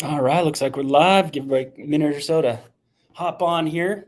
All right, looks like we're live. Give everybody a minute or so to hop on here.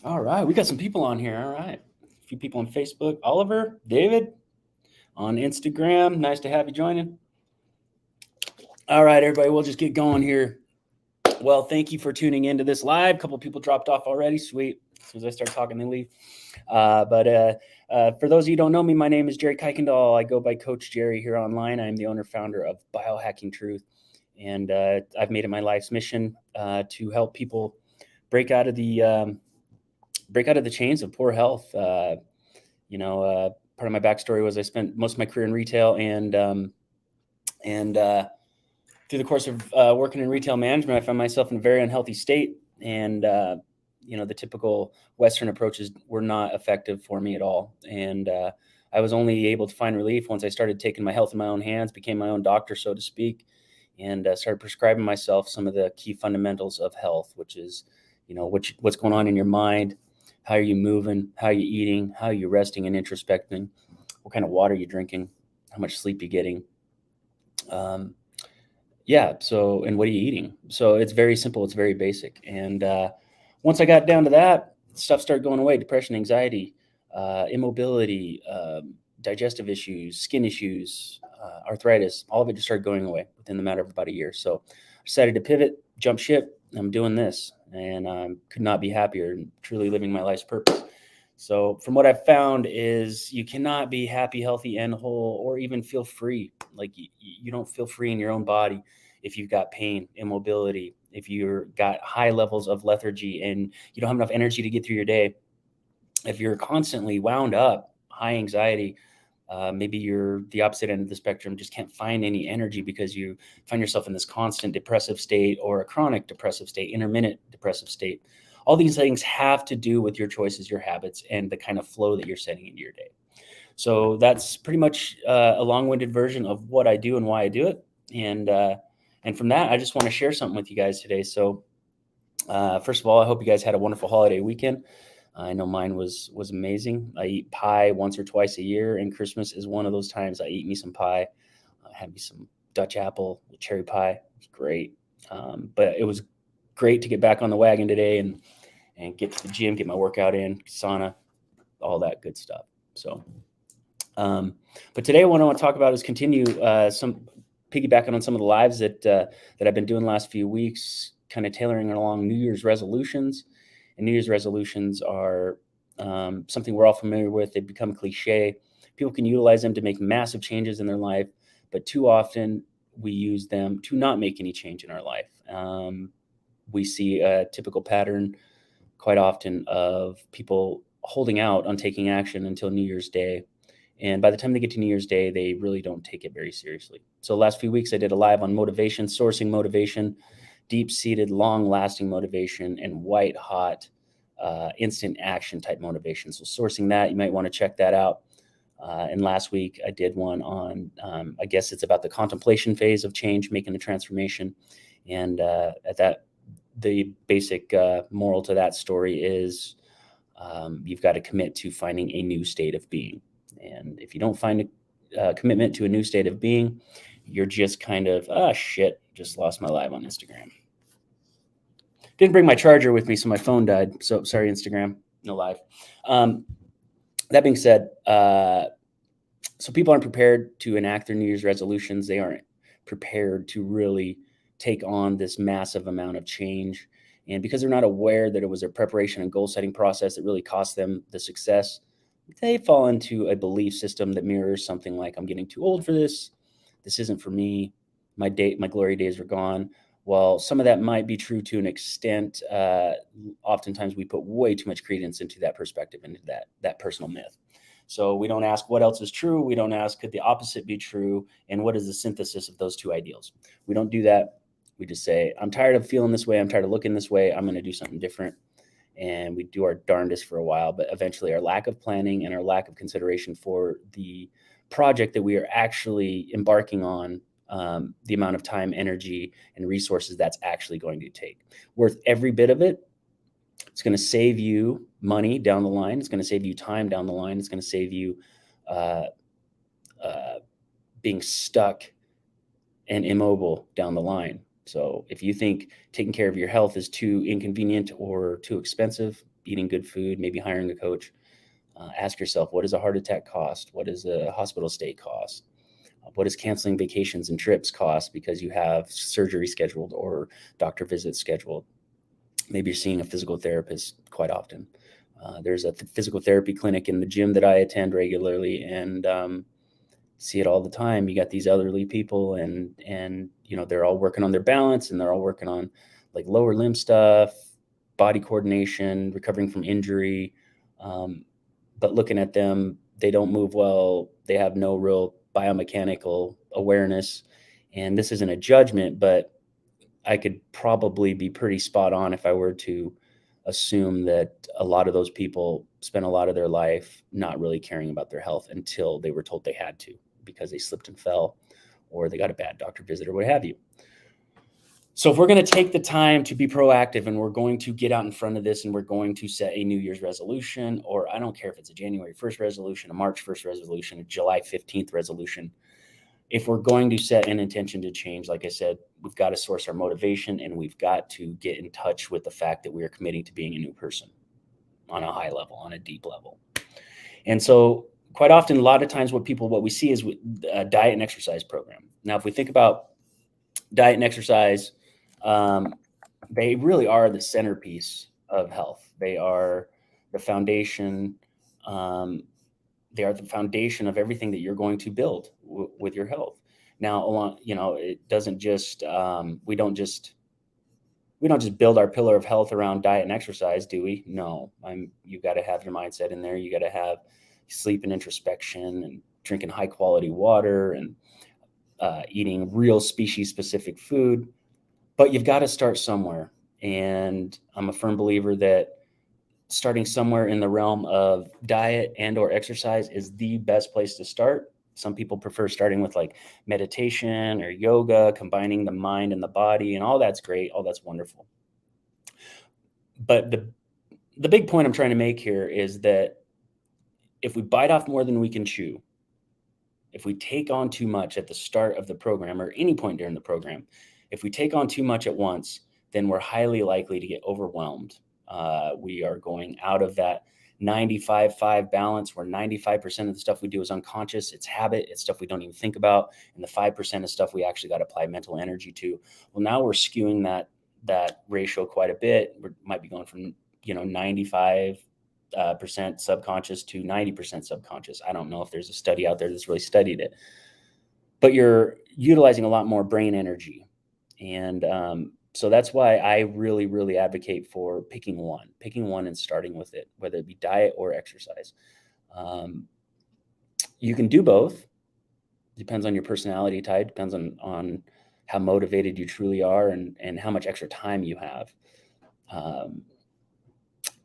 All right, we got some people on here. All right, a few people on Facebook. Oliver, David, on Instagram. Nice to have you joining. All right, everybody, we'll just get going here. Well, thank you for tuning into this live. A couple people dropped off already. Sweet. As soon as I start talking, they leave. But for those of you who don't know me, my name is Jerry Kuykendall. I go by Coach Jerry here online. I'm the owner founder of Biohacking Truth. And I've made it my life's mission to help people break out of the chains of poor health. Part of my backstory was I spent most of my career in retail, and through the course of working in retail management, I found myself in a very unhealthy state. And the typical Western approaches were not effective for me at all. And I was only able to find relief once I started taking my health in my own hands, became my own doctor, so to speak, and started prescribing myself some of the key fundamentals of health, which is, what's going on in your mind, how are you moving, how are you eating, how are you resting and introspecting, what kind of water you're drinking, how much sleep you're getting. And what are you eating? So it's very simple. It's very basic. And once I got down to that, stuff started going away. Depression, anxiety, immobility, digestive issues, skin issues, arthritis, all of it just started going away within the matter of about a year. So I decided to pivot, jump ship. I'm doing this, and could not be happier and truly living my life's purpose. So from what I've found is you cannot be happy, healthy, and whole, or even feel free. Like you don't feel free in your own body if you've got pain, immobility, if you've got high levels of lethargy and you don't have enough energy to get through your day, if you're constantly wound up, high anxiety, maybe you're the opposite end of the spectrum, just can't find any energy because you find yourself in this constant depressive state or a chronic depressive state, intermittent depressive state. All these things have to do with your choices, your habits, and the kind of flow that you're setting into your day. So that's pretty much a long-winded version of what I do and why I do it. And from that, I just want to share something with you guys today. So first of all, I hope you guys had a wonderful holiday weekend. I know mine was amazing. I eat pie once or twice a year, and Christmas is one of those times I eat me some pie. I had me some Dutch apple cherry pie. It was great. But it was great to get back on the wagon today and get to the gym, get my workout in, sauna, all that good stuff. So, but today what I want to talk about is continue some piggybacking on some of the lives that I've been doing the last few weeks, kind of tailoring along New Year's resolutions. And New Year's resolutions are something we're all familiar with. They've become cliche. People can utilize them to make massive changes in their life, but too often we use them to not make any change in our life. We see a typical pattern quite often of people holding out on taking action until New Year's Day. And by the time they get to New Year's Day, they really don't take it very seriously. So last few weeks, I did a live on motivation, sourcing motivation, deep-seated, long-lasting motivation, and white-hot instant action type motivation. So sourcing that, you might want to check that out. And last week I did one on, I guess it's about the contemplation phase of change, making a transformation. And the basic moral to that story is you've got to commit to finding a new state of being. And if you don't find a commitment to a new state of being, you're just kind of, shit, just lost my live on Instagram. Didn't bring my charger with me, so my phone died. So sorry, Instagram, no live. That being said, so people aren't prepared to enact their New Year's resolutions. They aren't prepared to really take on this massive amount of change. And because they're not aware that it was their preparation and goal setting process that really cost them the success, they fall into a belief system that mirrors something like, I'm getting too old for this. This isn't for me. My glory days are gone. Well, some of that might be true to an extent. Oftentimes we put way too much credence into that perspective, into that personal myth. So we don't ask what else is true. We don't ask, could the opposite be true? And what is the synthesis of those two ideals? We don't do that. We just say, I'm tired of feeling this way. I'm tired of looking this way. I'm going to do something different. And we do our darndest for a while, but eventually our lack of planning and our lack of consideration for the project that we are actually embarking on, the amount of time, energy, and resources that's actually going to take. Worth every bit of it. It's going to save you money down the line. It's going to save you time down the line. It's going to save you being stuck and immobile down the line. So if you think taking care of your health is too inconvenient or too expensive, eating good food, maybe hiring a coach, ask yourself, what does a heart attack cost? What does a hospital stay cost? What does canceling vacations and trips cost because you have surgery scheduled or doctor visits scheduled? Maybe you're seeing a physical therapist quite often. There's a physical therapy clinic in the gym that I attend regularly, and see it all the time. You got these elderly people, and they're all working on their balance, and they're all working on like lower limb stuff, body coordination, recovering from injury. But looking at them, they don't move well. They have no real biomechanical awareness. And this isn't a judgment, but I could probably be pretty spot on if I were to assume that a lot of those people spent a lot of their life not really caring about their health until they were told they had to, because they slipped and fell or they got a bad doctor visit or what have you. So if we're going to take the time to be proactive and we're going to get out in front of this and we're going to set a New Year's resolution, or I don't care if it's a January 1st resolution, a March 1st resolution, a July 15th resolution, if we're going to set an intention to change, like I said, we've got to source our motivation, and we've got to get in touch with the fact that we are committing to being a new person on a high level, on a deep level. And so quite often, a lot of times what we see is a diet and exercise program. Now, if we think about diet and exercise, they really are the centerpiece of health. They are the foundation. They are the foundation of everything that you're going to build with your health. Now, it doesn't just we don't just build our pillar of health around diet and exercise, do we? No. You've got to have your mindset in there. You got to have sleep and introspection, and drinking high quality water, and eating real species specific food. But you've got to start somewhere. And I'm a firm believer that starting somewhere in the realm of diet and or exercise is the best place to start. Some people prefer starting with like meditation or yoga, combining the mind and the body, and all that's great. All that's wonderful. But the big point I'm trying to make here is that if we bite off more than we can chew, if we take on too much at the start of the program or any point during the program, if we take on too much at once, then we're highly likely to get overwhelmed. We are going out of that 95-5 balance, where 95% of the stuff we do is unconscious. It's habit. It's stuff we don't even think about. And the 5% is stuff we actually got to apply mental energy to. Well, now we're skewing that ratio quite a bit. We might be going from 95% subconscious to 90% subconscious. I don't know if there's a study out there that's really studied it, but you're utilizing a lot more brain energy. And so that's why I really, really advocate for picking one and starting with it, whether it be diet or exercise. You can do both. Depends on your personality type, depends on how motivated you truly are, and how much extra time you have.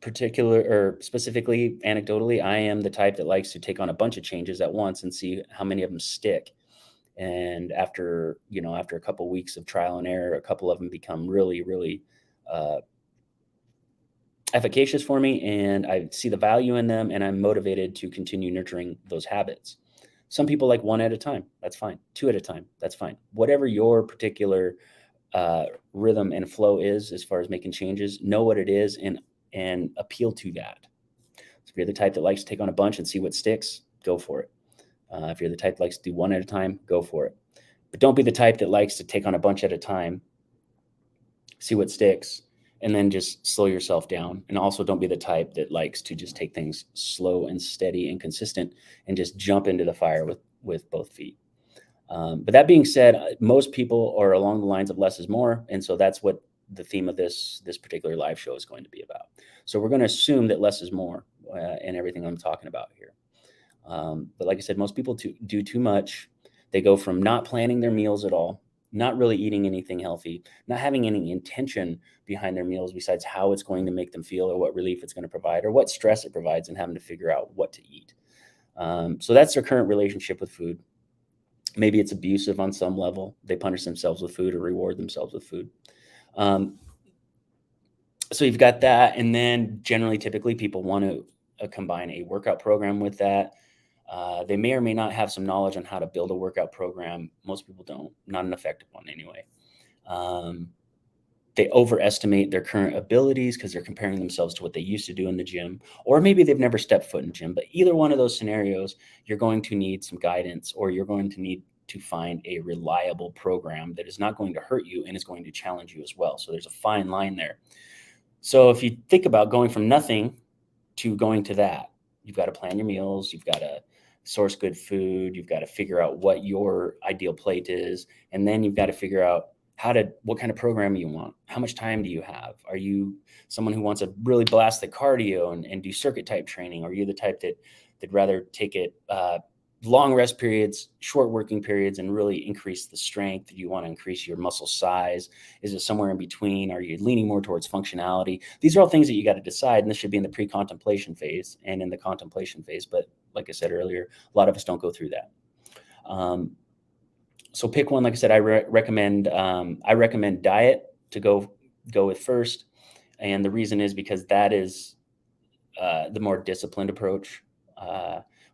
particular or specifically anecdotally, I am the type that likes to take on a bunch of changes at once and see how many of them stick. And after a couple weeks of trial and error, a couple of them become really, really uh, efficacious for me, and I see the value in them, and I'm motivated to continue nurturing those habits. Some people like one at a time. That's fine. Two at a time. That's fine. Whatever your particular rhythm and flow is as far as making changes, know what it is and appeal to that. So if you're the type that likes to take on a bunch and see what sticks, go for it. If you're the type that likes to do one at a time, go for it. But don't be the type that likes to take on a bunch at a time, see what sticks, and then just slow yourself down. And also don't be the type that likes to just take things slow and steady and consistent and just jump into the fire with both feet. But that being said, most people are along the lines of less is more, and so that's what the theme of this particular live show is going to be about. So we're going to assume that less is more in everything I'm talking about here. But like I said, most people do too much. They go from not planning their meals at all, not really eating anything healthy, not having any intention behind their meals besides how it's going to make them feel or what relief it's going to provide or what stress it provides, and having to figure out what to eat. So that's their current relationship with food. Maybe it's abusive on some level. They punish themselves with food or reward themselves with food. So you've got that. And then generally, typically, people want to combine a workout program with that. They may or may not have some knowledge on how to build a workout program. Most people don't, not an effective one anyway. They overestimate their current abilities because they're comparing themselves to what they used to do in the gym, or maybe they've never stepped foot in the gym. But either one of those scenarios, you're going to need some guidance, or you're going to need to find a reliable program that is not going to hurt you and is going to challenge you as well. So there's a fine line there. So if you think about going from nothing to going to that, you've got to plan your meals, you've got to source good food, you've got to figure out what your ideal plate is, and then you've got to figure out what kind of program you want. How much time do you have? Are you someone who wants to really blast the cardio and do circuit type training? Or are you the type that'd rather take it long rest periods, short working periods, and really increase the strength? Do you want to increase your muscle size? Is it somewhere in between? Are you leaning more towards functionality? These are all things that you got to decide, and this should be in the pre-contemplation phase and in the contemplation phase. But like I said earlier, a lot of us don't go through that. So pick one. Like I said, I recommend diet to go with first, and the reason is because that is the more disciplined approach.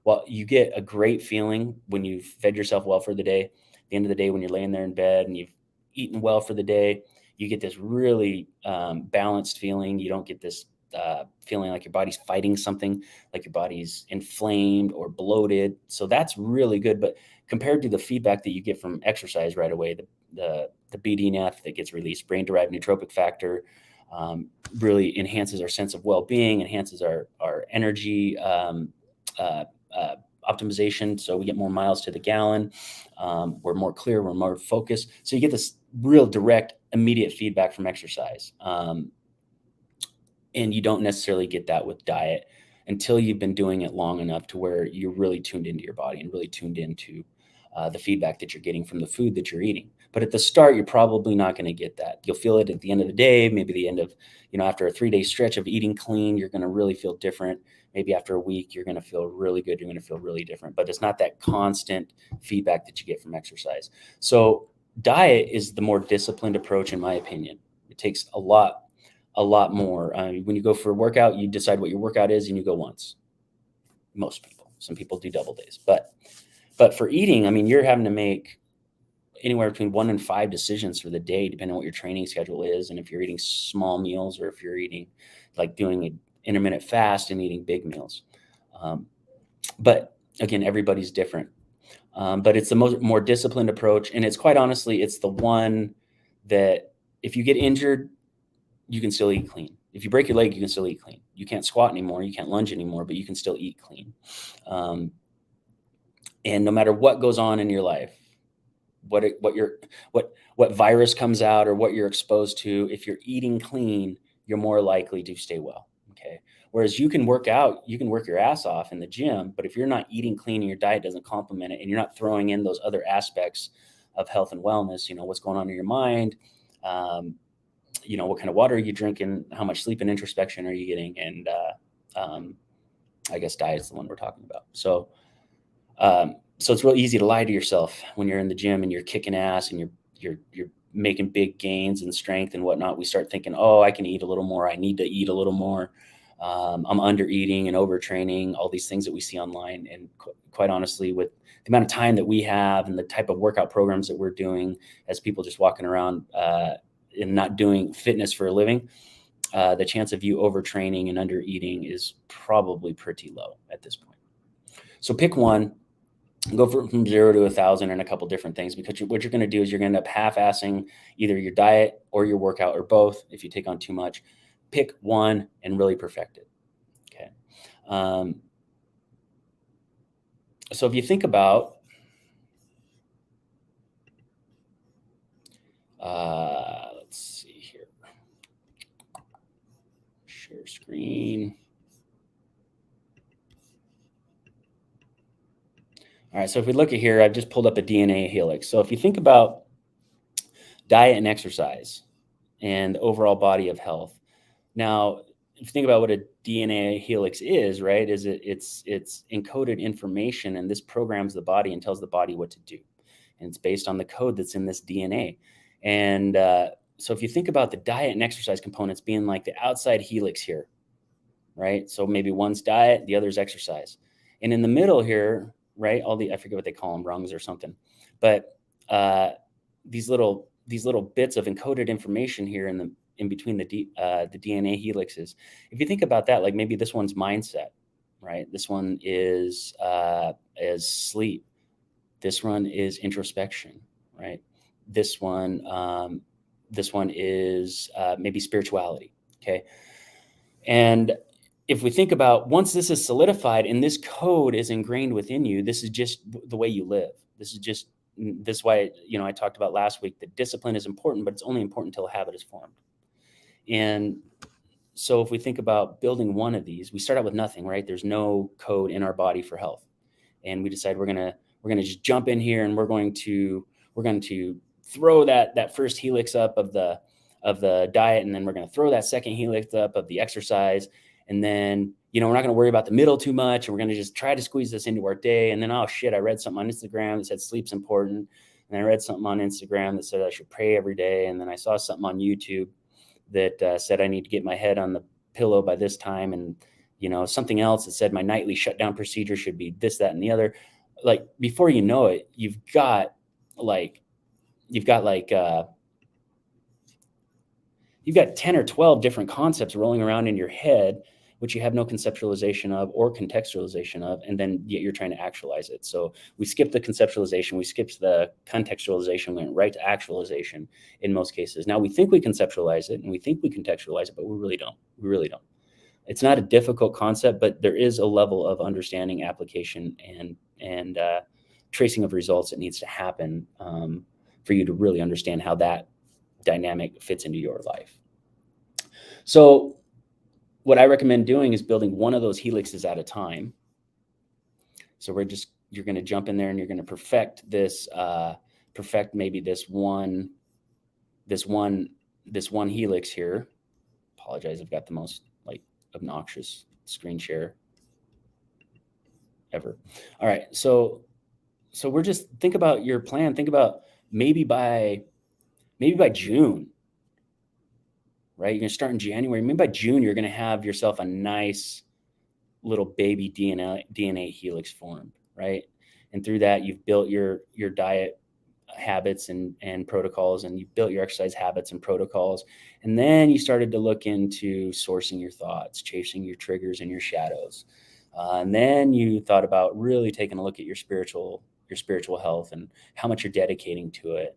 Well, you get a great feeling when you've fed yourself well for the day. At the end of the day, when you're laying there in bed and you've eaten well for the day, you get this really balanced feeling. You don't get this feeling like your body's fighting something, like your body's inflamed or bloated. So that's really good. But compared to the feedback that you get from exercise right away, the BDNF that gets released, brain-derived nootropic factor, really enhances our sense of well-being, enhances our energy optimization. So we get more miles to the gallon. We're more clear, we're more focused. So you get this real direct, immediate feedback from exercise. And you don't necessarily get that with diet until you've been doing it long enough to where you're really tuned into your body and really tuned into the feedback that you're getting from the food that you're eating. But at the start, you're probably not going to get that. You'll feel it at the end of the day, maybe the end of, after a 3-day stretch of eating clean, you're going to really feel different. Maybe after a week, you're going to feel really good. You're going to feel really different, but it's not that constant feedback that you get from exercise. So diet is the more disciplined approach, in my opinion. It takes a lot more. When you go for a workout, you decide what your workout is and you go once. Most people. Some people do double days. But for eating, you're having to make anywhere between 1 and 5 decisions for the day, depending on what your training schedule is, and if you're eating small meals or if you're eating, like doing an intermittent fast and eating big meals. But again, everybody's different. But it's the more disciplined approach, and it's quite honestly, it's the one that if you get injured, you can still eat clean. If you break your leg, you can still eat clean. You can't squat anymore, you can't lunge anymore, but you can still eat clean. And no matter what goes on in your life, what virus comes out or what you're exposed to, if you're eating clean, you're more likely to stay well. Okay. Whereas you can work out, you can work your ass off in the gym, but if you're not eating clean and your diet doesn't complement it, and you're not throwing in those other aspects of health and wellness, what's going on in your mind, what kind of water are you drinking? How much sleep and introspection are you getting? And I guess diet's the one we're talking about. So it's real easy to lie to yourself when you're in the gym and you're kicking ass and you're making big gains in strength and whatnot. We start thinking, oh, I can eat a little more. I need to eat a little more. I'm under eating and overtraining, all these things that we see online. And quite honestly, with the amount of time that we have and the type of workout programs that we're doing as people just walking around and not doing fitness for a living, the chance of you overtraining and under eating is probably pretty low at this point. So pick one. Go from 0 to 1,000 and a couple different things, because what you're going to do is you're going to end up half-assing either your diet or your workout or both if you take on too much. Pick one and really perfect it. Okay. So if you think about let's see here. Share screen. All right, so if we look at here, I've just pulled up a DNA helix. So if you think about diet and exercise and the overall body of health. Now, if you think about what a DNA helix is, right, it's encoded information, and this programs the body and tells the body what to do. And it's based on the code that's in this DNA. And so if you think about the diet and exercise components being like the outside helix here, right? So maybe one's diet, the other's exercise. And in the middle here, right, I forget what they call them, rungs or something. But these little bits of encoded information here in between the DNA helixes. If you think about that, like maybe this one's mindset, right? This one is sleep. This one is introspection, right? This one is maybe spirituality. Okay. And if we think about, once this is solidified and this code is ingrained within you, this is just the way you live. This is why, I talked about last week that discipline is important, but it's only important until a habit is formed. And so if we think about building one of these, we start out with nothing, right? There's no code in our body for health. And we decide we're going to just jump in here and we're going to throw that first helix up of the diet. And then we're going to throw that second helix up of the exercise. And then, we're not going to worry about the middle too much. And we're going to just try to squeeze this into our day. And then, oh shit, I read something on Instagram that said sleep's important. And I read something on Instagram that said I should pray every day. And then I saw something on YouTube that said I need to get my head on the pillow by this time. And, something else that said my nightly shutdown procedure should be this, that, and the other. Like, before you know it, you've got 10 or 12 different concepts rolling around in your head, which you have no conceptualization of or contextualization of, and then yet you're trying to actualize it. So we skipped the conceptualization, we skipped the contextualization, went right to actualization in most cases. Now we think we conceptualize it and we think we contextualize it, but we really don't. It's not a difficult concept, but there is a level of understanding, application, and tracing of results that needs to happen for you to really understand how that dynamic fits into your life. So what I recommend doing is building one of those helixes at a time. So you're going to jump in there and you're going to perfect maybe this one helix here. Apologize, I've got the most obnoxious screen share ever. All right, so we're just, think about your plan. Think about maybe by June, right? You're going to start in January. Maybe by June, you're going to have yourself a nice little baby DNA helix formed, right? And through that, you've built your diet habits and protocols, and you built your exercise habits and protocols. And then you started to look into sourcing your thoughts, chasing your triggers and your shadows. And then you thought about really taking a look at your spiritual health and how much you're dedicating to it.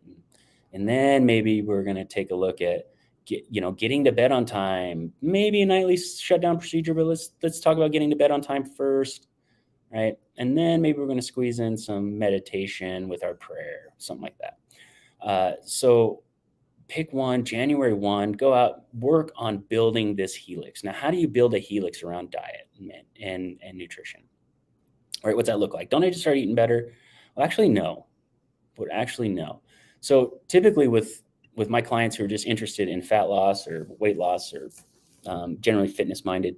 And then maybe we're going to take a look at getting to bed on time, maybe a nightly shutdown procedure, but let's talk about getting to bed on time first, right? And then maybe we're going to squeeze in some meditation with our prayer, something like that. So pick one, January 1, go out, work on building this helix. Now, how do you build a helix around diet and nutrition? All right, what's that look like? Don't I just start eating better? Well, actually, no. So typically with with my clients who are just interested in fat loss or weight loss or generally fitness minded,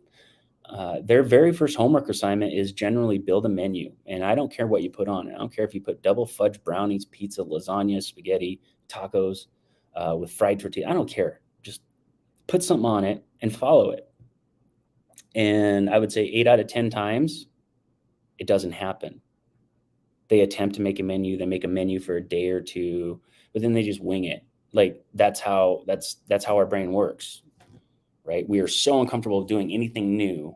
their very first homework assignment is generally build a menu. And I don't care what you put on it. I don't care if you put double fudge brownies, pizza, lasagna, spaghetti, tacos with fried tortilla. I don't care. Just put something on it and follow it. And I would say 8 out of 10 times, it doesn't happen. They attempt to make a menu. They make a menu for a day or two, but then they just wing it. Like that's how our brain works, right? We are so uncomfortable doing anything new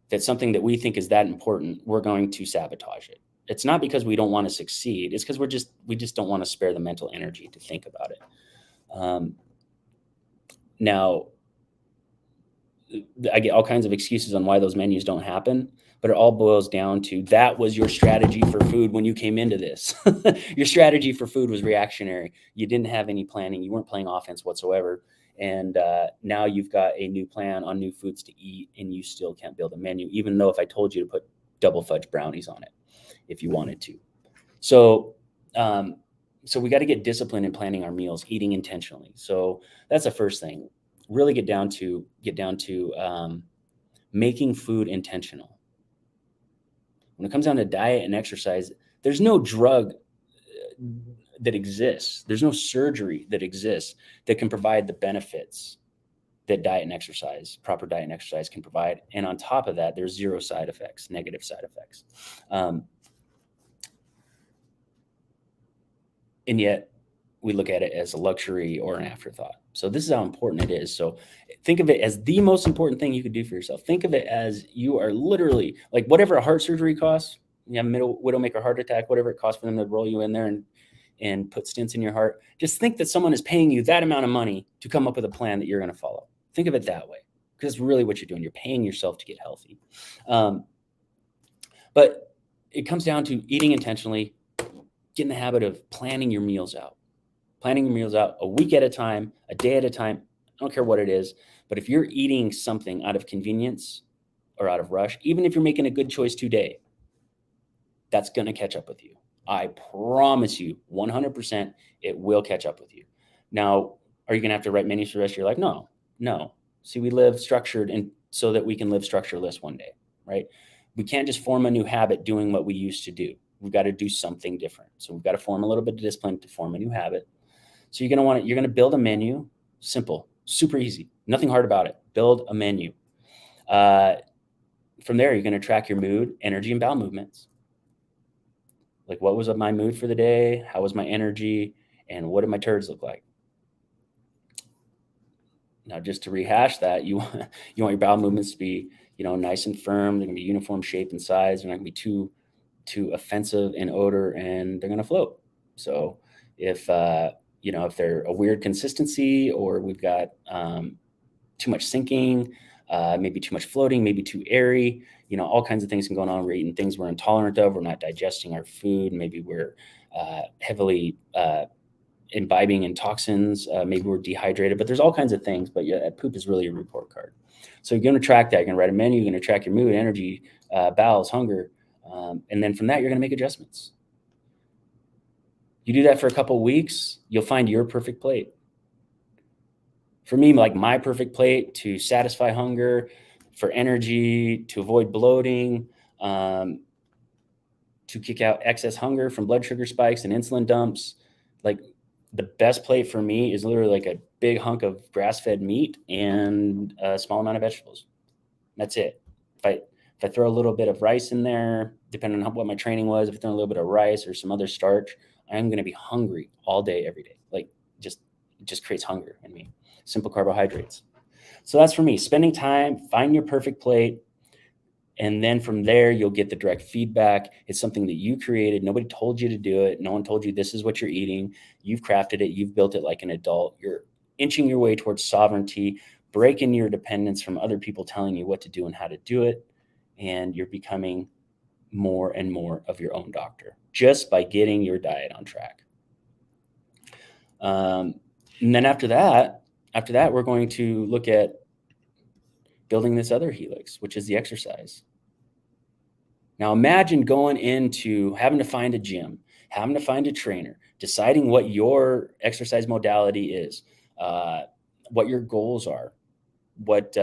that something that we think is that important, we're going to sabotage it. It's not because we don't want to succeed. It's because we just don't want to spare the mental energy to think about it. Now, I get all kinds of excuses on why those menus don't happen, but it all boils down to that was your strategy for food when you came into this. Your strategy for food was reactionary. You didn't have any planning. You weren't playing offense whatsoever. And now you've got a new plan on new foods to eat, and you still can't build a menu, even though if I told you to put double fudge brownies on it, if you wanted to. So we got to get disciplined in planning our meals, eating intentionally. So that's the first thing. Really get down to making food intentional. When it comes down to diet and exercise, there's no drug that exists. There's no surgery that exists that can provide the benefits that proper diet and exercise can provide. And on top of that, there's zero side effects, negative side effects. And yet we look at it as a luxury or an afterthought. So this is how important it is. So think of it as the most important thing you could do for yourself. Think of it as you are literally like whatever a heart surgery costs, you have a widowmaker heart attack, whatever it costs for them to roll you in there and put stents in your heart. Just think that someone is paying you that amount of money to come up with a plan that you're going to follow. Think of it that way, because it's really what you're doing. You're paying yourself to get healthy. But it comes down to eating intentionally, get in the habit of planning your meals out a week at a time, a day at a time. I don't care what it is, but if you're eating something out of convenience or out of rush, even if you're making a good choice today, that's going to catch up with you. I promise you 100% it will catch up with you. Now, are you going to have to write menus for the rest of your life? No. See, we live structured and so that we can live structureless one day, right? We can't just form a new habit doing what we used to do. We've got to do something different. So we've got to form a little bit of discipline to form a new habit. So you're going to build a menu, simple, super easy, nothing hard about it. Build a menu. From there, you're going to track your mood, energy, and bowel movements. Like what was my mood for the day? How was my energy? And what did my turds look like? Now, just to rehash that, you want your bowel movements to be, nice and firm. They're going to be uniform shape and size. They're not going to be too offensive in odor, and they're going to float. So if they're a weird consistency, or we've got too much sinking, maybe too much floating, maybe too airy, all kinds of things can go on. We're eating things we're intolerant of. We're not digesting our food. Maybe we're heavily imbibing in toxins. Maybe we're dehydrated, but there's all kinds of things. But yeah, poop is really a report card. So you're going to track that. You're going to write a menu. You're going to track your mood, energy, bowels, hunger. And then from that, you're going to make adjustments. You do that for a couple of weeks, you'll find your perfect plate. For me, like my perfect plate to satisfy hunger, for energy, to avoid bloating, to kick out excess hunger from blood sugar spikes and insulin dumps. Like the best plate for me is literally like a big hunk of grass-fed meat and a small amount of vegetables. That's it. If I throw a little bit of rice in there, depending on what my training was, if I throw a little bit of rice or some other starch, I'm going to be hungry all day, every day. Like it just creates hunger in me. Simple carbohydrates. So that's for me. Spending time, find your perfect plate. And then from there, you'll get the direct feedback. It's something that you created. Nobody told you to do it. No one told you this is what you're eating. You've crafted it. You've built it like an adult. You're inching your way towards sovereignty, breaking your dependence from other people telling you what to do and how to do it. And you're becoming more and more of your own doctor just by getting your diet on track. And then after that, we're going to look at building this other helix, which is the exercise. Now imagine going into having to find a gym, having to find a trainer, deciding what your exercise modality is, what your goals are, what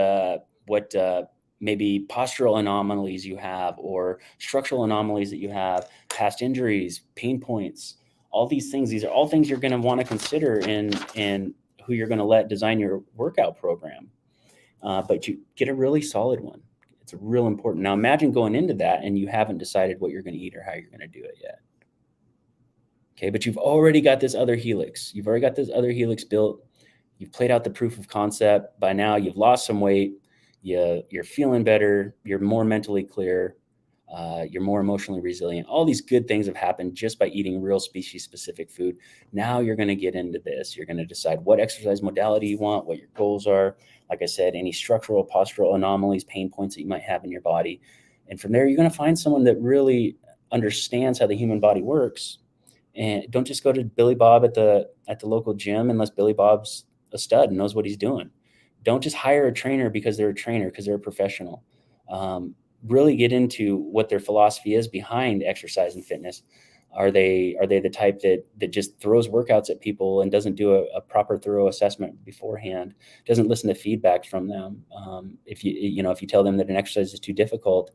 maybe postural anomalies you have or structural anomalies that you have, past injuries, pain points, all these things. These are all things you're going to want to consider in who you're going to let design your workout program. But you get a really solid one. It's real important. Now imagine going into that and you haven't decided what you're going to eat or how you're going to do it yet. Okay, but you've already got this other helix. You've already got this other helix built. You've played out the proof of concept. By now, you've lost some weight. You're feeling better. You're more mentally clear. You're more emotionally resilient. All these good things have happened just by eating real species-specific food. Now you're going to get into this. You're going to decide what exercise modality you want, what your goals are. Like I said, any structural, postural anomalies, pain points that you might have in your body. And from there, you're going to find someone that really understands how the human body works. And don't just go to Billy Bob at the local gym unless Billy Bob's a stud and knows what he's doing. Don't just hire a trainer because they're a trainer, because they're a professional. Really get into what their philosophy is behind exercise and fitness. Are they the type that just throws workouts at people and doesn't do a proper thorough assessment beforehand, doesn't listen to feedback from them? If you tell them that an exercise is too difficult,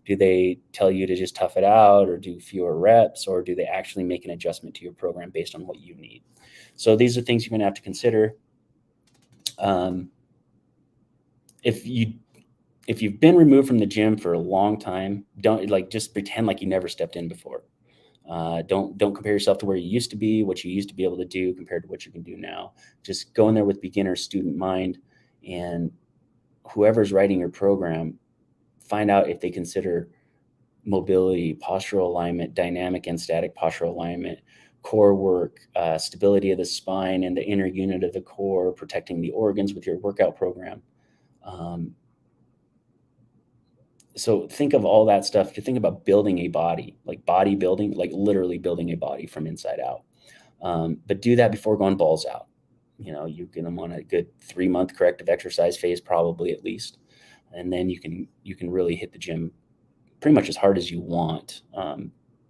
do they tell you to just tough it out or do fewer reps, or do they actually make an adjustment to your program based on what you need? So these are things you're going to have to consider. If you've been removed from the gym for a long time, don't just pretend like you never stepped in before. Don't compare yourself to where you used to be, what you used to be able to do compared to what you can do now. Just go in there with beginner student mind, and whoever's writing your program, find out if they consider mobility, postural alignment, dynamic and static postural alignment, core work, stability of the spine and the inner unit of the core, protecting the organs with your workout program. So think of all that stuff to think about building a body, like bodybuilding, like literally building a body from inside out. But do that before going balls out. You're going to want a good 3-month corrective exercise phase, probably at least. And then you can really hit the gym pretty much as hard as you want,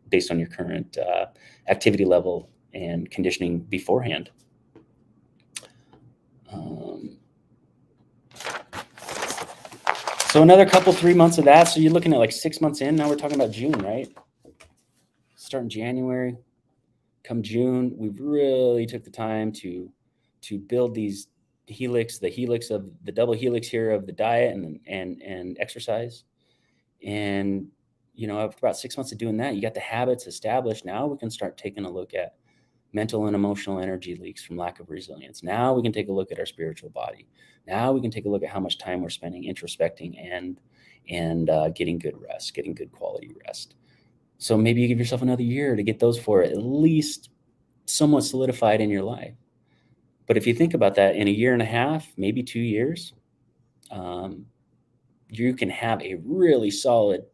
based on your current activity level and conditioning beforehand. So another 3 months of that. So you're looking at like 6 months in. Now we're talking about June, right? Starting January, come June, we've really took the time to build these the helix of the double helix here of the diet and exercise. And after about 6 months of doing that, you got the habits established. Now we can start taking a look at mental and emotional energy leaks from lack of resilience. Now we can take a look at our spiritual body. Now we can take a look at how much time we're spending introspecting and getting good rest, getting good quality rest. So maybe you give yourself another year to get those four at least somewhat solidified in your life. But if you think about that, in a year and a half, maybe 2 years, you can have a really solid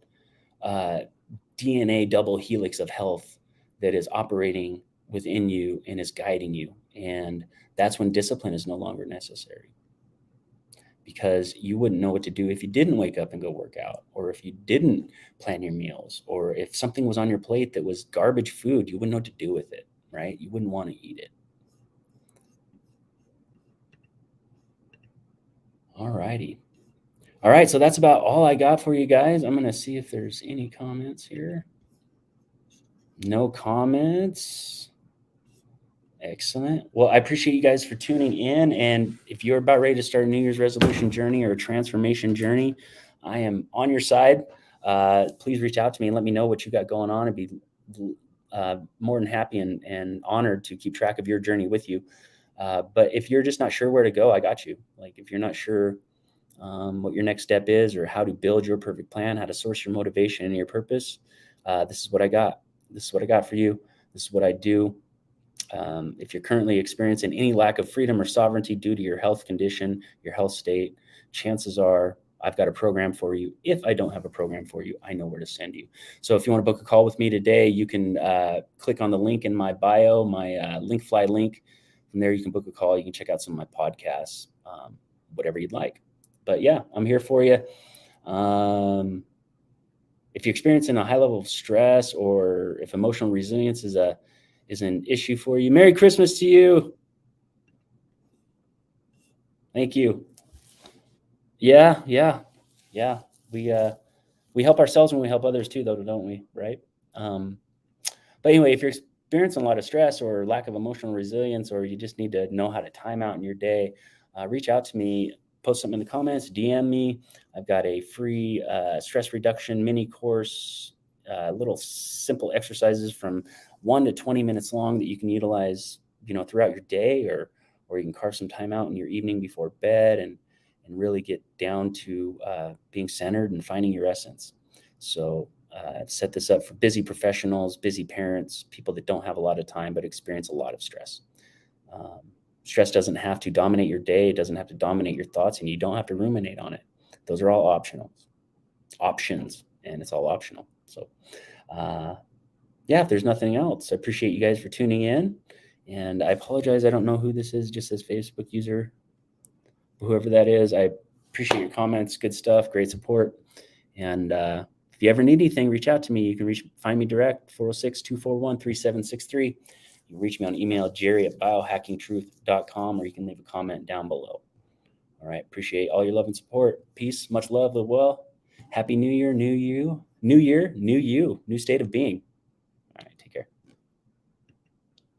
DNA double helix of health that is operating within you and is guiding you. And that's when discipline is no longer necessary, because you wouldn't know what to do if you didn't wake up and go work out, or if you didn't plan your meals, or if something was on your plate that was garbage food, you wouldn't know what to do with it, right? You wouldn't want to eat it. All righty. All right, so that's about all I got for you guys. I'm going to see if there's any comments here. No comments. Excellent. Well, I appreciate you guys for tuning in. And if you're about ready to start a New Year's resolution journey or a transformation journey, I am on your side. Please reach out to me and let me know what you got going on. I'd be more than happy and honored to keep track of your journey with you. But if you're just not sure where to go, I got you. Like if you're not sure what your next step is, or how to build your perfect plan, how to source your motivation and your purpose, this is what I got. This is what I got for you. This is what I do. If you're currently experiencing any lack of freedom or sovereignty due to your health condition, your health state, chances are I've got a program for you. If I don't have a program for you, I know where to send you. So if you want to book a call with me today, you can click on the link in my bio, my Linkfly link. From there, you can book a call. You can check out some of my podcasts, whatever you'd like. But yeah, I'm here for you. if you're experiencing a high level of stress, or if emotional resilience is an issue for you, Merry Christmas to you. Thank you. Yeah. We help ourselves when we help others too, though, don't we? Right. Um, but anyway, if you're experiencing a lot of stress or lack of emotional resilience, or you just need to know how to time out in your day, reach out to me. Post something in the comments, DM me. I've got a free stress reduction mini course, little simple exercises from 1 to 20 minutes long that you can utilize, throughout your day, or you can carve some time out in your evening before bed, and really get down to being centered and finding your essence. So I've set this up for busy professionals, busy parents, people that don't have a lot of time but experience a lot of stress. Um, Stress doesn't have to dominate your day. It doesn't have to dominate your thoughts, and you don't have to ruminate on it. Those are all options, and it's all optional. So, yeah, if there's nothing else, I appreciate you guys for tuning in. And I apologize, I don't know who this is, just says Facebook user, whoever that is. I appreciate your comments. Good stuff. Great support. And if you ever need anything, reach out to me. You can find me direct, 406-241-3763. You can reach me on email, jerry@biohackingtruth.com, or you can leave a comment down below. All right. Appreciate all your love and support. Peace. Much love. Live well. Happy New Year. New you. New year. New you. New state of being.